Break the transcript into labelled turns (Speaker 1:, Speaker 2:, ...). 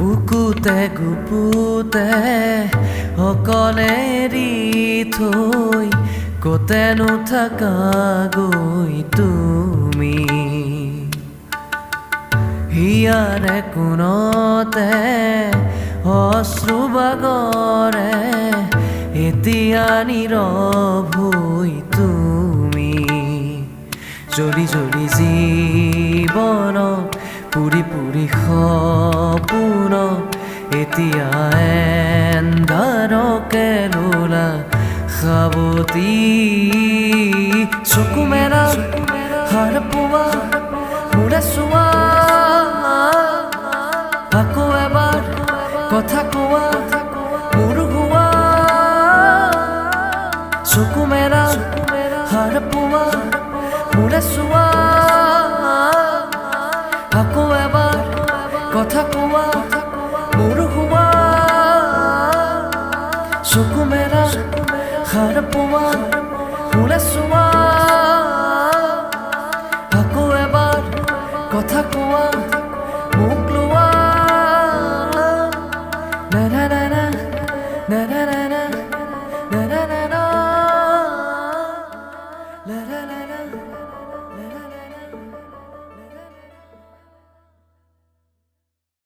Speaker 1: বুকুতে গুপুতে অকলে এৰি থৈ কতেনো থাকা গৈ তুমি হিয়াৰে কোণতে অশ্ৰু বাগৰে এতিয়া নীৰৱ হৈ তুমি জ্বলি জ্বলি জীৱনক পুৰি পুৰি সপোনক এতিয়া এন্ধাৰকে লোলা সাৱতি চকু মেলা হাৰ পোৱা মোৰে চোৱা আকৌ এবাৰ কথা কোৱা মোৰ হোৱা চকু মেলা হাৰ পোৱা মোৰে চোৱা আকৌ এবাৰ কথা কোৱা মোৰ হোৱা চকু মেলা হাৰ পোৱা মোৰে চোৱা আকৌ এবাৰ কথা কোৱা মোক লোৱা না না না না না না না